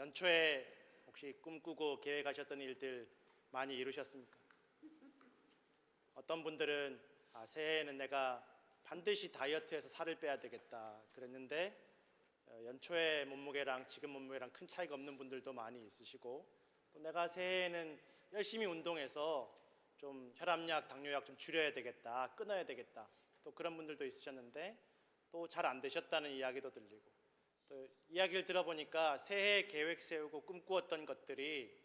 연초에 혹시 꿈꾸고 계획하셨던 일들 많이 이루셨습니까? 어떤 분들은 새해에는 내가 반드시 다이어트해서 살을 빼야 되겠다 그랬는데 연초의 몸무게랑 지금 몸무게랑 큰 차이가 없는 분들도 많이 있으시고, 또 내가 새해에는 열심히 운동해서 좀 혈압약, 당뇨약 좀 줄여야 되겠다, 끊어야 되겠다, 또 그런 분들도 있으셨는데 또 잘 안 되셨다는 이야기도 들리고, 또 이야기를 들어보니까 새해 계획 세우고 꿈꾸었던 것들이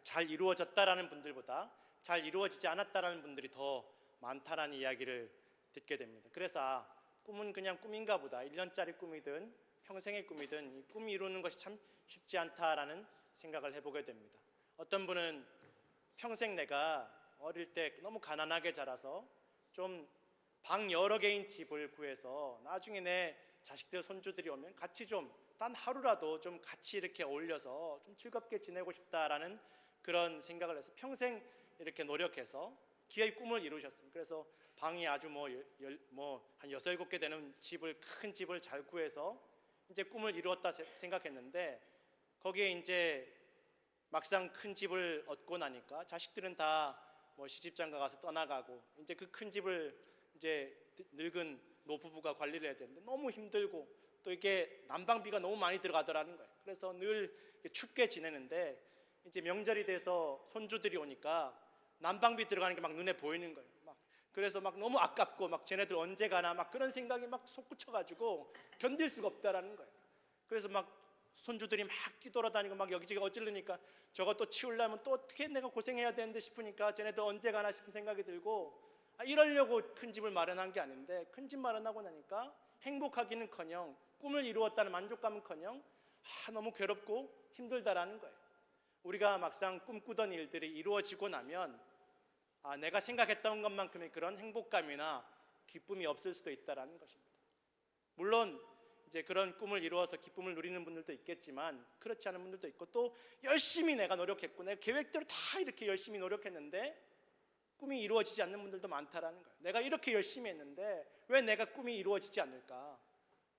잘 이루어졌다라는 분들보다 잘 이루어지지 않았다라는 분들이 더 많다라는 이야기를 듣게 됩니다. 그래서 꿈은 그냥 꿈인가 보다, 1년짜리 꿈이든 평생의 꿈이든 이 꿈 이루는 것이 참 쉽지 않다라는 생각을 해보게 됩니다. 어떤 분은 평생 내가 어릴 때 너무 가난하게 자라서 좀 방 여러 개인 집을 구해서 나중에 내 자식들 손주들이 오면 같이 좀 단 하루라도 좀 같이 이렇게 어울려서 좀 즐겁게 지내고 싶다라는 그런 생각을 해서 평생 이렇게 노력해서 기어이 꿈을 이루셨습니다. 그래서 방이 아주 한 6, 7개 되는 집을, 큰 집을 잘 구해서 이제 꿈을 이루었다 생각했는데, 거기에 이제 막상 큰 집을 얻고 나니까 자식들은 다 시집장가 가서 떠나가고, 이제 그 큰 집을 이제 늙은 노부부가 관리를 해야 되는데 너무 힘들고, 또 이게 난방비가 너무 많이 들어가더라는 거예요. 그래서 늘 춥게 지내는데 이제 명절이 돼서 손주들이 오니까 난방비 들어가는 게 막 눈에 보이는 거예요. 그래서 너무 아깝고 쟤네들 언제 가나 그런 생각이 솟구쳐가지고 견딜 수가 없다라는 거예요. 그래서 손주들이 뛰돌아다니고 여기저기 어질르니까 저것도 치우려면 또 어떻게 내가 고생해야 되는데 싶으니까 쟤네들 언제 가나 싶은 생각이 들고, 이러려고 큰 집을 마련한 게 아닌데 큰 집 마련하고 나니까 행복하기는커녕 꿈을 이루었다는 만족감은커녕 너무 괴롭고 힘들다라는 거예요. 우리가 막상 꿈꾸던 일들이 이루어지고 나면 내가 생각했던 것만큼의 그런 행복감이나 기쁨이 없을 수도 있다라는 것입니다. 물론 이제 그런 꿈을 이루어서 기쁨을 누리는 분들도 있겠지만 그렇지 않은 분들도 있고, 또 열심히 내가 노력했고 내 계획대로 다 이렇게 열심히 노력했는데 꿈이 이루어지지 않는 분들도 많다라는 거예요. 내가 이렇게 열심히 했는데 왜 내가 꿈이 이루어지지 않을까?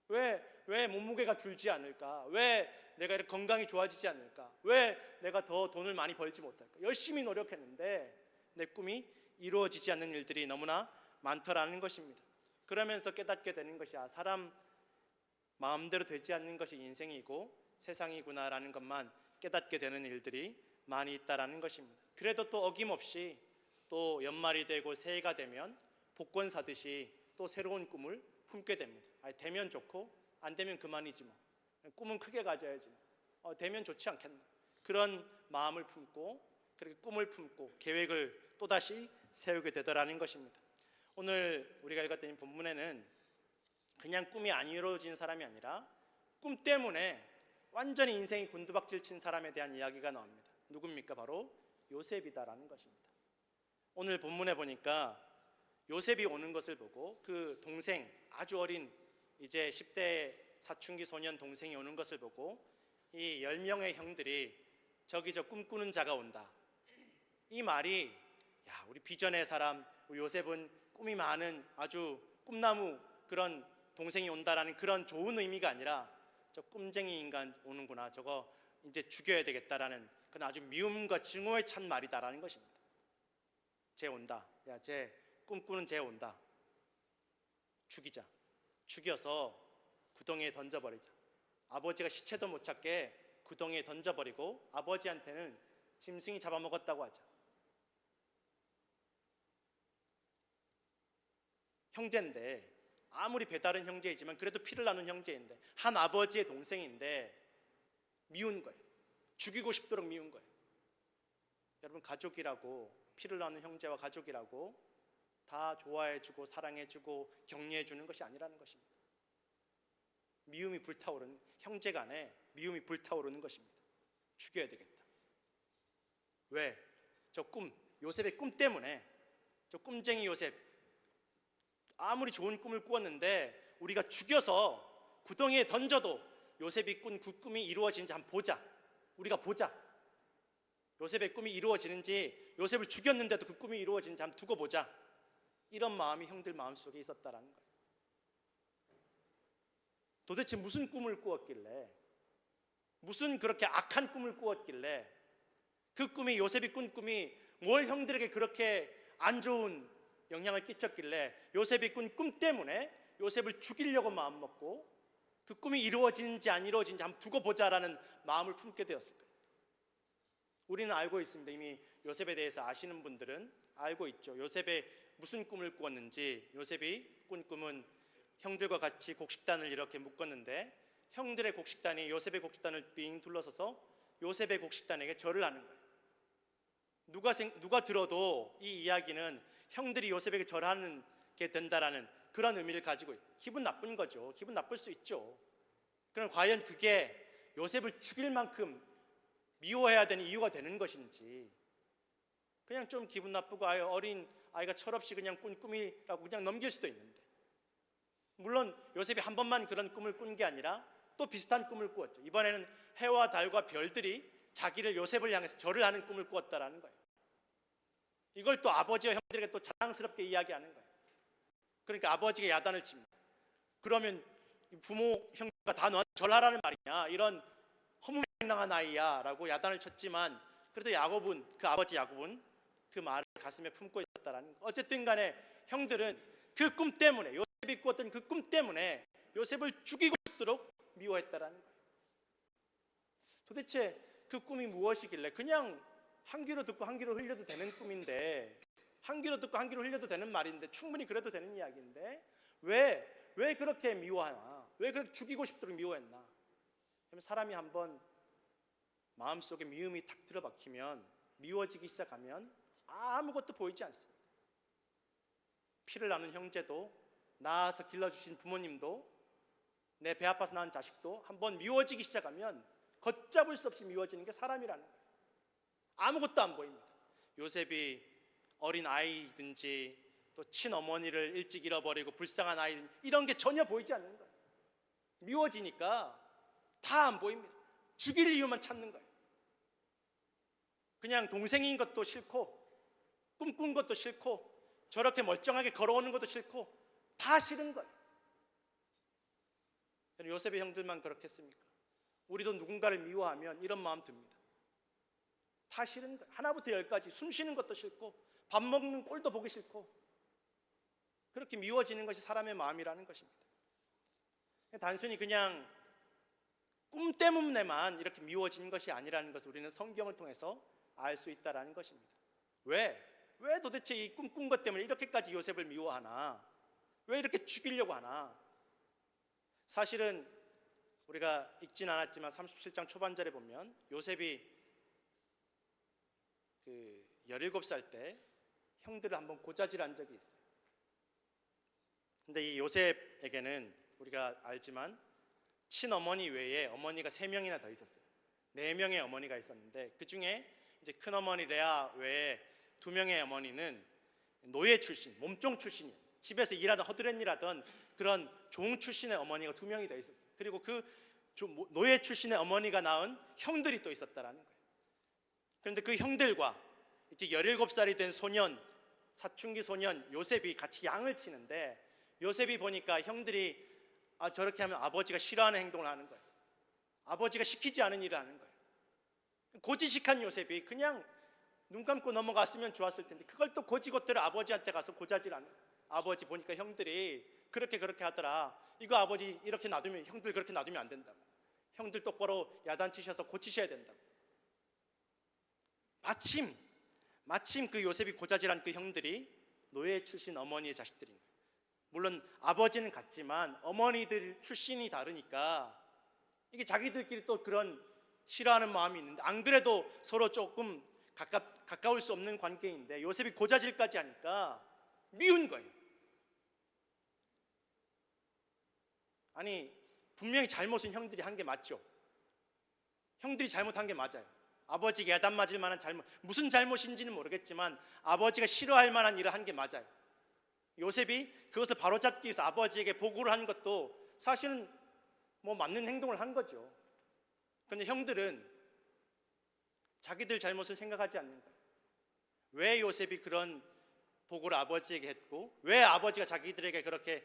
왜 몸무게가 줄지 않을까? 왜 내가 이렇게 건강이 좋아지지 않을까? 왜 내가 더 돈을 많이 벌지 못할까? 열심히 노력했는데 내 꿈이 이루어지지 않는 일들이 너무나 많더라는 것입니다. 그러면서 깨닫게 되는 것이 사람 마음대로 되지 않는 것이 인생이고 세상이구나라는 것만 깨닫게 되는 일들이 많이 있다라는 것입니다. 그래도 또 어김없이 또 연말이 되고 새해가 되면 복권 사듯이 또 새로운 꿈을 품게 됩니다. 되면 좋고 안 되면 그만이지 꿈은 크게 가져야지 되면 좋지 않겠나, 그런 마음을 품고 그렇게 꿈을 품고 계획을 또다시 세우게 되더라는 것입니다. 오늘 우리가 읽었던 이 본문에는 그냥 꿈이 안 이루어진 사람이 아니라 꿈 때문에 완전히 인생이 곤두박질 친 사람에 대한 이야기가 나옵니다. 누굽니까? 바로 요셉이다라는 것입니다. 오늘 본문에 보니까 요셉이 오는 것을 보고 그 동생, 아주 어린 이제 10대 사춘기 소년 동생이 오는 것을 보고 이 10명의 형들이 저기 저 꿈꾸는 자가 온다, 이 말이 우리 비전의 사람, 우리 요셉은 꿈이 많은 아주 꿈나무 그런 동생이 온다라는 그런 좋은 의미가 아니라 저 꿈쟁이 인간 오는구나, 저거 이제 죽여야 되겠다라는 그런 아주 미움과 증오에 찬 말이다라는 것입니다. 쟤 온다, 쟤 꿈꾸는 쟤 온다, 죽이자, 죽여서 구덩이에 던져버리자, 아버지가 시체도 못 찾게 구덩이에 던져버리고 아버지한테는 짐승이 잡아먹었다고 하자. 형제인데, 아무리 배다른 형제이지만 그래도 피를 나눈 형제인데, 한 아버지의 동생인데 미운 거예요. 죽이고 싶도록 미운 거예요. 여러분, 가족이라고, 피를 나눈 형제와 가족이라고 다 좋아해주고 사랑해주고 격려해주는 것이 아니라는 것입니다. 미움이 불타오르는, 형제 간에 미움이 불타오르는 것입니다. 죽여야 되겠다. 왜? 저 꿈, 요셉의 꿈 때문에, 저 꿈쟁이 요셉 아무리 좋은 꿈을 꾸었는데 우리가 죽여서 구덩이에 던져도 요셉이 꾼 그 꿈이 이루어지는지 한번 보자. 우리가 보자. 요셉의 꿈이 이루어지는지, 요셉을 죽였는데도 그 꿈이 이루어지는지 한번 두고 보자. 이런 마음이 형들 마음속에 있었다라는 거예요. 도대체 무슨 꿈을 꾸었길래 무슨 그렇게 악한 꿈을 꾸었길래, 그 꿈이, 요셉이 꾼 꿈이 뭘 형들에게 그렇게 안 좋은 영향을 끼쳤길래 요셉이 꾼 꿈 때문에 요셉을 죽이려고 마음먹고 그 꿈이 이루어지는지 안 이루어지는지 한번 두고 보자라는 마음을 품게 되었을까요? 우리는 알고 있습니다. 이미 요셉에 대해서 아시는 분들은 알고 있죠. 요셉이 무슨 꿈을 꾸었는지. 요셉이 꾼 꿈은 형들과 같이 곡식단을 이렇게 묶었는데 형들의 곡식단이 요셉의 곡식단을 빙 둘러서서 요셉의 곡식단에게 절을 하는 거예요. 누가 들어도 이 이야기는 형들이 요셉에게 절하는 게 된다라는 그런 의미를 가지고 있어요. 기분 나쁜 거죠. 기분 나쁠 수 있죠. 그럼 과연 그게 요셉을 죽일 만큼 미워해야 되는 이유가 되는 것인지, 그냥 좀 기분 나쁘고 어린 아이가 철없이 그냥 꾼 꿈이라고 그냥 넘길 수도 있는데, 물론 요셉이 한 번만 그런 꿈을 꾼 게 아니라 또 비슷한 꿈을 꾸었죠. 이번에는 해와 달과 별들이 자기를, 요셉을 향해서 절을 하는 꿈을 꾸었다라는 거예요. 이걸 또 아버지와 형들에게 또 자랑스럽게 이야기하는 거예요. 그러니까 아버지가 야단을 칩니다. 그러면 부모, 형제가 다 너한테 절하라는 말이냐, 이런 허무맹랑한 아이야 라고 야단을 쳤지만, 그래도 야곱은, 그 아버지 야곱은 그 말을 가슴에 품고 있었다라는 거예요. 어쨌든 간에 형들은 그 꿈 때문에, 요셉이 꾸었던 그 꿈 때문에 요셉을 죽이고 싶도록 미워했다라는 거예요. 도대체 그 꿈이 무엇이길래, 그냥 한 귀로 듣고 한 귀로 흘려도 되는 꿈인데, 한 귀로 듣고 한 귀로 흘려도 되는 말인데, 충분히 그래도 되는 이야기인데 왜 그렇게 미워하나? 왜 그렇게 죽이고 싶도록 미워했나? 사람이 한번 마음속에 미움이 탁 들어박히면, 미워지기 시작하면 아무것도 보이지 않습니다. 피를 나눈 형제도, 낳아서 길러주신 부모님도, 내 배 아파서 낳은 자식도 한번 미워지기 시작하면 걷잡을 수 없이 미워지는 게 사람이라는 거예요. 아무것도 안 보입니다. 요셉이 어린 아이든지 또 친어머니를 일찍 잃어버리고 불쌍한 아이든 이런 게 전혀 보이지 않는 거예요. 미워지니까 다 안 보입니다. 죽일 이유만 찾는 거예요. 그냥 동생인 것도 싫고, 꿈꾼 것도 싫고, 저렇게 멀쩡하게 걸어오는 것도 싫고, 다 싫은 거예요. 요셉의 형들만 그렇겠습니까? 우리도 누군가를 미워하면 이런 마음 듭니다. 다 싫은 거예요. 하나부터 열까지 숨 쉬는 것도 싫고, 밥 먹는 꼴도 보기 싫고, 그렇게 미워지는 것이 사람의 마음이라는 것입니다. 단순히 그냥 꿈 때문에만 이렇게 미워지는 것이 아니라는 것을 우리는 성경을 통해서 알 수 있다는 것입니다. 왜 도대체 이 꿈꾼 것 때문에 이렇게까지 요셉을 미워하나? 왜 이렇게 죽이려고 하나? 사실은 우리가 읽진 않았지만 37장 초반절에 보면 요셉이 17살 때 형들을 한번 고자질한 적이 있어요. 근데 이 요셉에게는 우리가 알지만 친어머니 외에 어머니가 3명이나 더 있었어요. 4명의 어머니가 있었는데, 그 중에 이제 큰어머니 레아 외에 2명의 어머니는 노예 출신, 몸종 출신이에요. 집에서 일하던, 허드렛 일하던 그런 종 출신의 어머니가 2명이 더 있었어요. 그리고 그 노예 출신의 어머니가 낳은 형들이 또 있었다라는 거예요. 그런데 그 형들과 이제 17살이 된 소년, 사춘기 소년 요셉이 같이 양을 치는데, 요셉이 보니까 형들이 저렇게 하면 아버지가 싫어하는 행동을 하는 거예요. 아버지가 시키지 않은 일을 하는 거예요. 고지식한 요셉이 그냥 눈 감고 넘어갔으면 좋았을 텐데, 그걸 또 고지고대로 아버지한테 가서 고자질하는 거예요. 아버지 보니까 형들이 그렇게 하더라. 이거 아버지 이렇게 놔두면, 형들 그렇게 놔두면 안 된다고. 형들 똑바로 야단치셔서 고치셔야 된다고. 마침 그 요셉이 고자질한 그 형들이 노예 출신 어머니의 자식들인 거예요. 물론 아버지는 같지만 어머니들 출신이 다르니까 이게 자기들끼리 또 그런 싫어하는 마음이 있는데, 안 그래도 서로 조금 가까울 수 없는 관계인데 요셉이 고자질까지 하니까 미운 거예요. 아니, 분명히 잘못은 형들이 한 게 맞죠. 형들이 잘못한 게 맞아요. 아버지가 야단 맞을 만한 잘못, 무슨 잘못인지는 모르겠지만 아버지가 싫어할 만한 일을 한 게 맞아요. 요셉이 그것을 바로잡기 위해서 아버지에게 보고를 한 것도 사실은 맞는 행동을 한 거죠. 그런데 형들은 자기들 잘못을 생각하지 않는 거예요. 왜 요셉이 그런 보고를 아버지에게 했고, 왜 아버지가 자기들에게 그렇게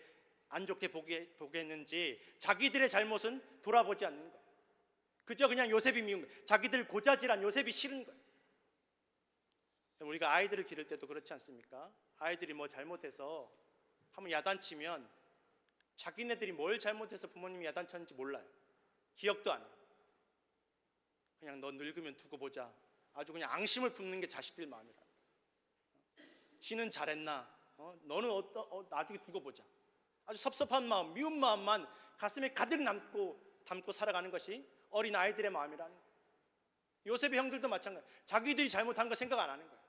안 좋게 보게 했는지 자기들의 잘못은 돌아보지 않는 거예요. 그저 그냥 요셉이 미운 거예요. 자기들 고자질한 요셉이 싫은 거예요. 우리가 아이들을 기를 때도 그렇지 않습니까? 아이들이 뭐 잘못해서 한번 야단치면 자기네들이 뭘 잘못해서 부모님이 야단쳤는지 몰라요. 기억도 안 해요. 그냥 너 늙으면 두고 보자. 아주 그냥 앙심을 품는 게 자식들 마음이라. 지는 잘했나? 너는 나중에 두고 보자. 아주 섭섭한 마음, 미운 마음만 가슴에 가득 담고 살아가는 것이 어린 아이들의 마음이라는 거예요. 요셉의 형들도 마찬가지예요. 자기들이 잘못한 거 생각 안 하는 거예요.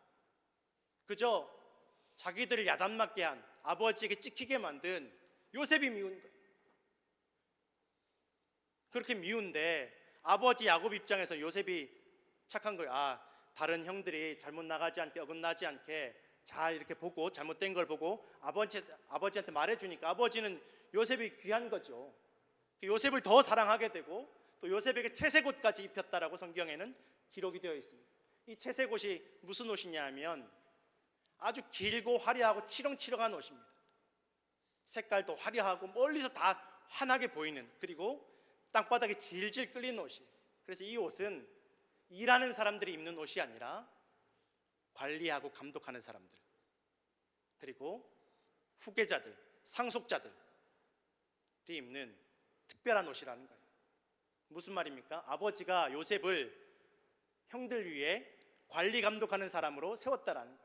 그저 자기들을 야단맞게 한, 아버지에게 찍히게 만든 요셉이 미운 거예요. 그렇게 미운데 아버지 야곱 입장에서 요셉이 착한 거예요. 다른 형들이 잘못 나가지 않게, 어긋나지 않게 잘 이렇게 보고, 잘못된 걸 보고 아버지한테 말해주니까 아버지는 요셉이 귀한 거죠. 요셉을 더 사랑하게 되고 또 요셉에게 채색옷까지 입혔다라고 성경에는 기록이 되어 있습니다. 이 채색옷이 무슨 옷이냐 하면 아주 길고 화려하고 치렁치렁한 옷입니다. 색깔도 화려하고 멀리서 다 환하게 보이는, 그리고 땅바닥에 질질 끌리는 옷이에요. 그래서 이 옷은 일하는 사람들이 입는 옷이 아니라 관리하고 감독하는 사람들, 그리고 후계자들, 상속자들이 입는 특별한 옷이라는 거예요. 무슨 말입니까? 아버지가 요셉을 형들 위에 관리 감독하는 사람으로 세웠다라는 거예요.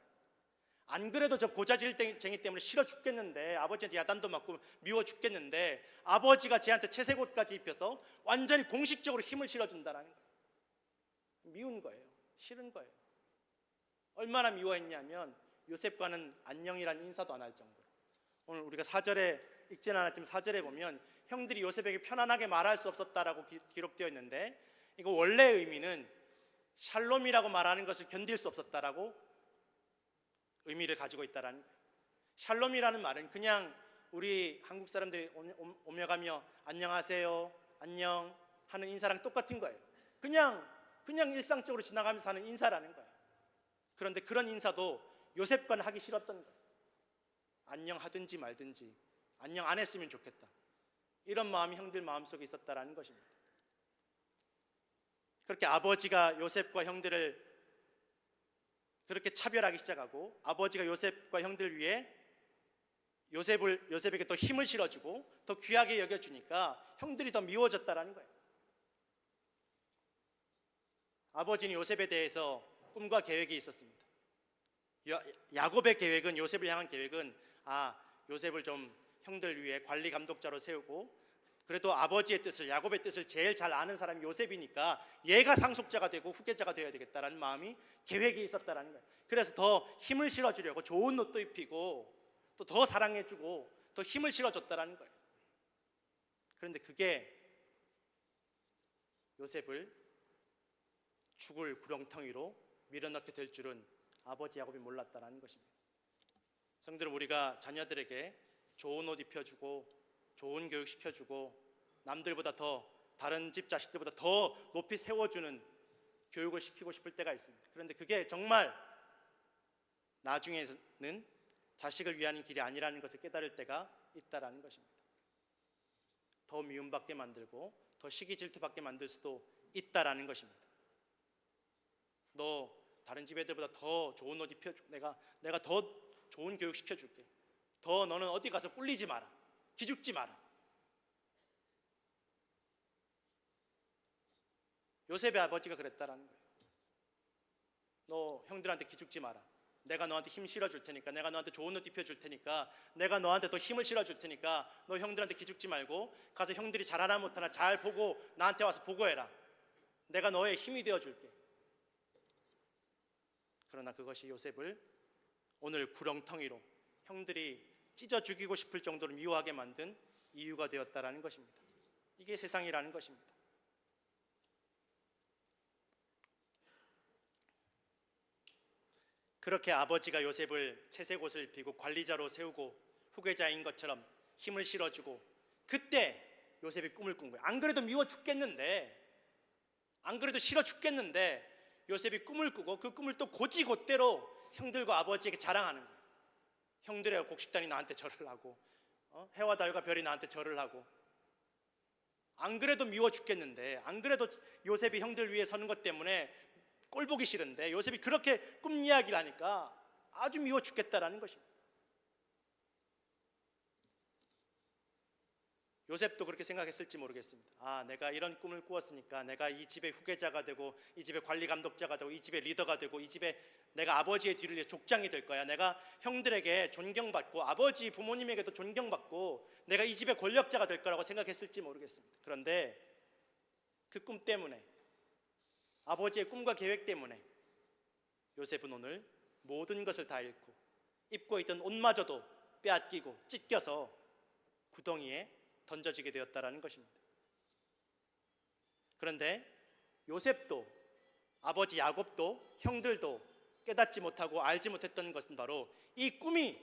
안 그래도 저 고자질쟁이 때문에 싫어 죽겠는데, 아버지한테 야단도 맞고 미워 죽겠는데 아버지가 쟤한테 채색옷까지 입혀서 완전히 공식적으로 힘을 실어준다는 거예요. 미운 거예요. 싫은 거예요. 얼마나 미워했냐면 요셉과는 안녕이라는 인사도 안 할 정도로. 오늘 우리가 4절에 읽지는 않았지만 4절에 보면 형들이 요셉에게 편안하게 말할 수 없었다라고 기록되어 있는데, 이거 원래 의미는 샬롬이라고 말하는 것을 견딜 수 없었다라고 의미를 가지고 있다라는 거예요. 샬롬이라는 말은 그냥 우리 한국 사람들이 오며 가며 안녕하세요, 안녕 하는 인사랑 똑같은 거예요. 그냥 일상적으로 지나가면서 하는 인사라는 거예요. 그런데 그런 인사도 요셉과는 하기 싫었던 거예요. 안녕 하든지 말든지, 안녕 안 했으면 좋겠다, 이런 마음이 형들 마음속에 있었다라는 것입니다. 그렇게 아버지가 요셉과 형들을 그렇게 차별하기 시작하고, 아버지가 요셉과 형들 위해 요셉에게 더 힘을 실어주고 더 귀하게 여겨주니까 형들이 더 미워졌다라는 거예요. 아버지는 요셉에 대해서 꿈과 계획이 있었습니다. 야곱의 계획은, 요셉을 향한 계획은 요셉을 좀 형들 위해 관리 감독자로 세우고, 그래도 아버지의 뜻을, 야곱의 뜻을 제일 잘 아는 사람이 요셉이니까 얘가 상속자가 되고 후계자가 되어야 되겠다라는 마음이, 계획이 있었다라는 거예요. 그래서 더 힘을 실어주려고 좋은 옷도 입히고 또 더 사랑해주고 더 힘을 실어줬다라는 거예요. 그런데 그게 요셉을 죽을 구렁텅이로 밀어넣게 될 줄은 아버지 야곱이 몰랐다라는 것입니다. 성도들, 우리가 자녀들에게 좋은 옷 입혀주고 좋은 교육 시켜주고 남들보다 더, 다른 집 자식들보다 더 높이 세워주는 교육을 시키고 싶을 때가 있습니다. 그런데 그게 정말 나중에는 자식을 위한 길이 아니라는 것을 깨달을 때가 있다라는 것입니다. 더 미움받게 만들고 더 시기 질투받게 만들 수도 있다라는 것입니다. 너 다른 집 애들보다 더 좋은 옷 입혀줄게, 내가 더 좋은 교육 시켜줄게, 더 너는 어디 가서 꿀리지 마라, 기죽지 마라. 요셉의 아버지가 그랬다라는 거예요. 너 형들한테 기죽지 마라, 내가 너한테 힘 실어줄 테니까, 내가 너한테 좋은 옷 입혀줄 테니까, 내가 너한테 더 힘을 실어줄 테니까 너 형들한테 기죽지 말고 가서 형들이 잘하나 못하나 잘 보고 나한테 와서 보고해라. 내가 너의 힘이 되어줄게. 그러나 그것이 요셉을 오늘 구렁텅이로 형들이 찢어 죽이고 싶을 정도로 미워하게 만든 이유가 되었다라는 것입니다. 이게 세상이라는 것입니다. 그렇게 아버지가 요셉을 채색옷을 입히고 관리자로 세우고 후계자인 것처럼 힘을 실어주고, 그때 요셉이 꿈을 꾼 거예요. 안 그래도 미워 죽겠는데, 안 그래도 싫어 죽겠는데 요셉이 꿈을 꾸고 그 꿈을 또 곧이곧대로 형들과 아버지에게 자랑하는 거예요. 형들의 곡식단이 나한테 절을 하고, 해와 달과 별이 나한테 절을 하고, 안 그래도 미워 죽겠는데, 안 그래도 요셉이 형들 위에 서는 것 때문에 꼴 보기 싫은데 요셉이 그렇게 꿈 이야기를 하니까 아주 미워 죽겠다라는 것입니다. 요셉도 그렇게 생각했을지 모르겠습니다. 아, 내가 이런 꿈을 꾸었으니까 내가 이 집의 후계자가 되고 이 집의 관리 감독자가 되고 이 집의 리더가 되고 이 집에 내가 아버지의 뒤를 이어 족장이 될 거야. 내가 형들에게 존경받고 아버지 부모님에게도 존경받고 내가 이 집의 권력자가 될 거라고 생각했을지 모르겠습니다. 그런데 그 꿈 때문에, 아버지의 꿈과 계획 때문에 요셉은 오늘 모든 것을 다 잃고 입고 있던 옷마저도 빼앗기고 찢겨서 구덩이에 던져지게 되었다라는 것입니다. 그런데 요셉도 아버지 야곱도 형들도 깨닫지 못하고 알지 못했던 것은 바로 이 꿈이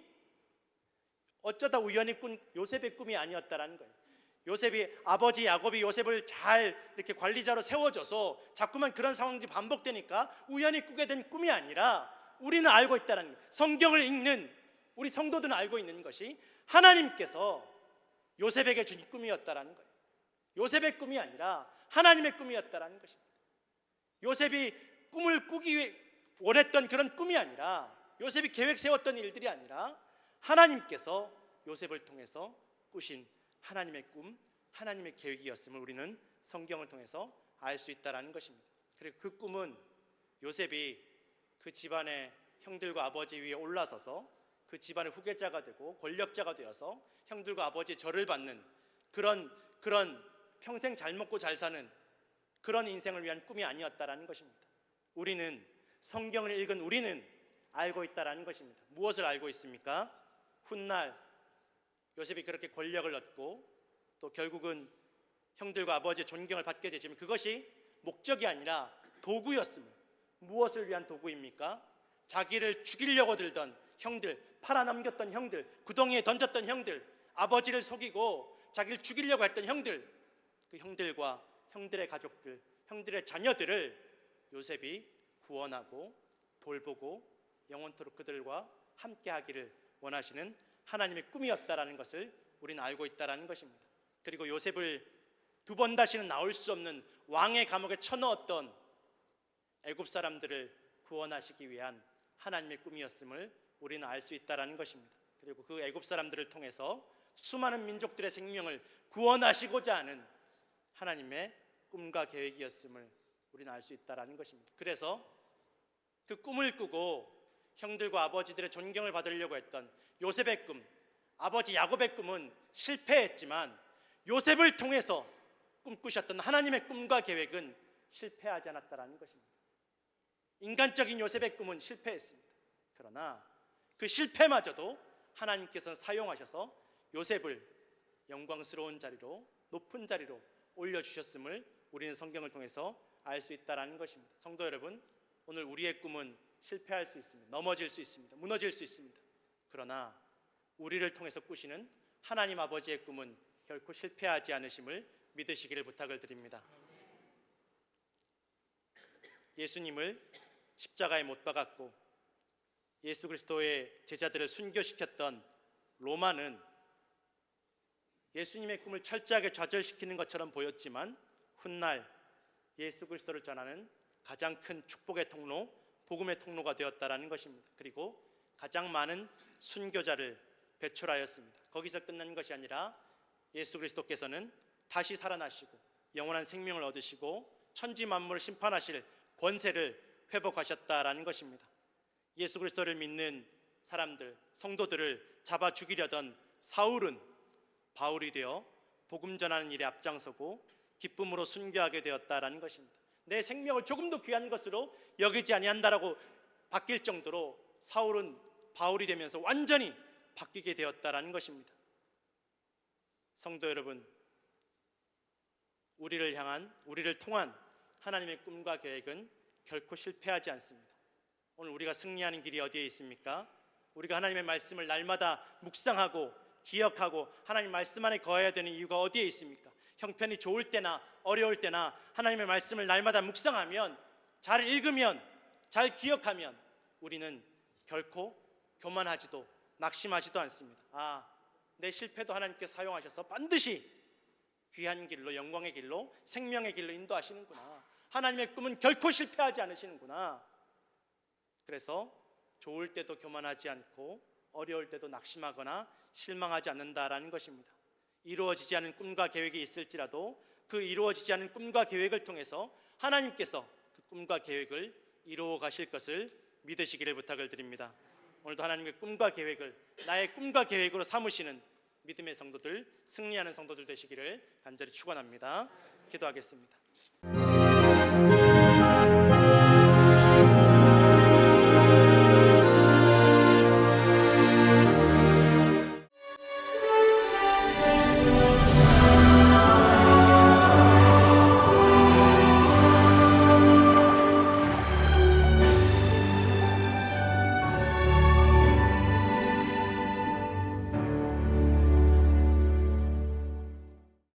어쩌다 우연히 꾼 요셉의 꿈이 아니었다라는 거예요. 요셉이 아버지 야곱이 요셉을 잘 이렇게 관리자로 세워줘서 자꾸만 그런 상황들이 반복되니까 우연히 꾸게 된 꿈이 아니라 우리는 알고 있다는 거예요. 성경을 읽는 우리 성도들은 알고 있는 것이 하나님께서 요셉에게 준 꿈이었다라는 거예요. 요셉의 꿈이 아니라 하나님의 꿈이었다라는 것입니다. 요셉이 꿈을 꾸기 위해 원했던 그런 꿈이 아니라, 요셉이 계획 세웠던 일들이 아니라 하나님께서 요셉을 통해서 꾸신 하나님의 꿈, 하나님의 계획이었음을 우리는 성경을 통해서 알 수 있다라는 것입니다. 그리고 그 꿈은 요셉이 그 집안의 형들과 아버지 위에 올라서서 그 집안의 후계자가 되고 권력자가 되어서 형들과 아버지의 절을 받는 그런 평생 잘 먹고 잘 사는 그런 인생을 위한 꿈이 아니었다라는 것입니다. 우리는 성경을 읽은 우리는 알고 있다라는 것입니다. 무엇을 알고 있습니까? 훗날 요셉이 그렇게 권력을 얻고 또 결국은 형들과 아버지의 존경을 받게 되지만 그것이 목적이 아니라 도구였습니다. 무엇을 위한 도구입니까? 자기를 죽이려고 들던 형들, 팔아넘겼던 형들, 구덩이에 던졌던 형들, 아버지를 속이고 자기를 죽이려고 했던 형들, 그 형들과 형들의 가족들, 형들의 자녀들을 요셉이 구원하고 돌보고 영원토록 그들과 함께하기를 원하시는 하나님의 꿈이었다라는 것을 우리는 알고 있다라는 것입니다. 그리고 요셉을 두 번 다시는 나올 수 없는 왕의 감옥에 쳐넣었던 애굽 사람들을 구원하시기 위한 하나님의 꿈이었음을 우리는 알 수 있다라는 것입니다. 그리고 그 애굽 사람들을 통해서 수많은 민족들의 생명을 구원하시고자 하는 하나님의 꿈과 계획이었음을 우리는 알 수 있다라는 것입니다. 그래서 그 꿈을 꾸고 형들과 아버지들의 존경을 받으려고 했던 요셉의 꿈, 아버지 야곱의 꿈은 실패했지만 요셉을 통해서 꿈꾸셨던 하나님의 꿈과 계획은 실패하지 않았다라는 것입니다. 인간적인 요셉의 꿈은 실패했습니다. 그러나 그 실패마저도 하나님께서는 사용하셔서 요셉을 영광스러운 자리로, 높은 자리로 올려주셨음을 우리는 성경을 통해서 알 수 있다는 것입니다. 성도 여러분, 오늘 우리의 꿈은 실패할 수 있습니다. 넘어질 수 있습니다. 무너질 수 있습니다. 그러나 우리를 통해서 꾸시는 하나님 아버지의 꿈은 결코 실패하지 않으심을 믿으시기를 부탁을 드립니다. 예수님을 십자가에 못 박았고 예수 그리스도의 제자들을 순교시켰던 로마는 예수님의 꿈을 철저하게 좌절시키는 것처럼 보였지만 훗날 예수 그리스도를 전하는 가장 큰 축복의 통로, 복음의 통로가 되었다라는 것입니다. 그리고 가장 많은 순교자를 배출하였습니다. 거기서 끝난 것이 아니라 예수 그리스도께서는 다시 살아나시고 영원한 생명을 얻으시고 천지 만물을 심판하실 권세를 회복하셨다라는 것입니다. 예수 그리스도를 믿는 사람들, 성도들을 잡아 죽이려던 사울은 바울이 되어 복음 전하는 일에 앞장서고 기쁨으로 순교하게 되었다라는 것입니다. 내 생명을 조금도 귀한 것으로 여기지 아니한다라고 바뀔 정도로 사울은 바울이 되면서 완전히 바뀌게 되었다라는 것입니다. 성도 여러분, 우리를 통한 하나님의 꿈과 계획은 결코 실패하지 않습니다. 오늘 우리가 승리하는 길이 어디에 있습니까? 우리가 하나님의 말씀을 날마다 묵상하고 기억하고 하나님 말씀 안에 거해야 되는 이유가 어디에 있습니까? 형편이 좋을 때나 어려울 때나 하나님의 말씀을 날마다 묵상하면, 잘 읽으면, 잘 기억하면 우리는 결코 교만하지도 낙심하지도 않습니다. 내 실패도 하나님께서 사용하셔서 반드시 귀한 길로, 영광의 길로, 생명의 길로 인도하시는구나. 하나님의 꿈은 결코 실패하지 않으시는구나. 그래서 좋을 때도 교만하지 않고 어려울 때도 낙심하거나 실망하지 않는다라는 것입니다. 이루어지지 않은 꿈과 계획이 있을지라도 그 이루어지지 않은 꿈과 계획을 통해서 하나님께서 그 꿈과 계획을 이루어 가실 것을 믿으시기를 부탁을 드립니다. 오늘도 하나님의 꿈과 계획을 나의 꿈과 계획으로 삼으시는 믿음의 성도들, 승리하는 성도들 되시기를 간절히 축원합니다. 기도하겠습니다.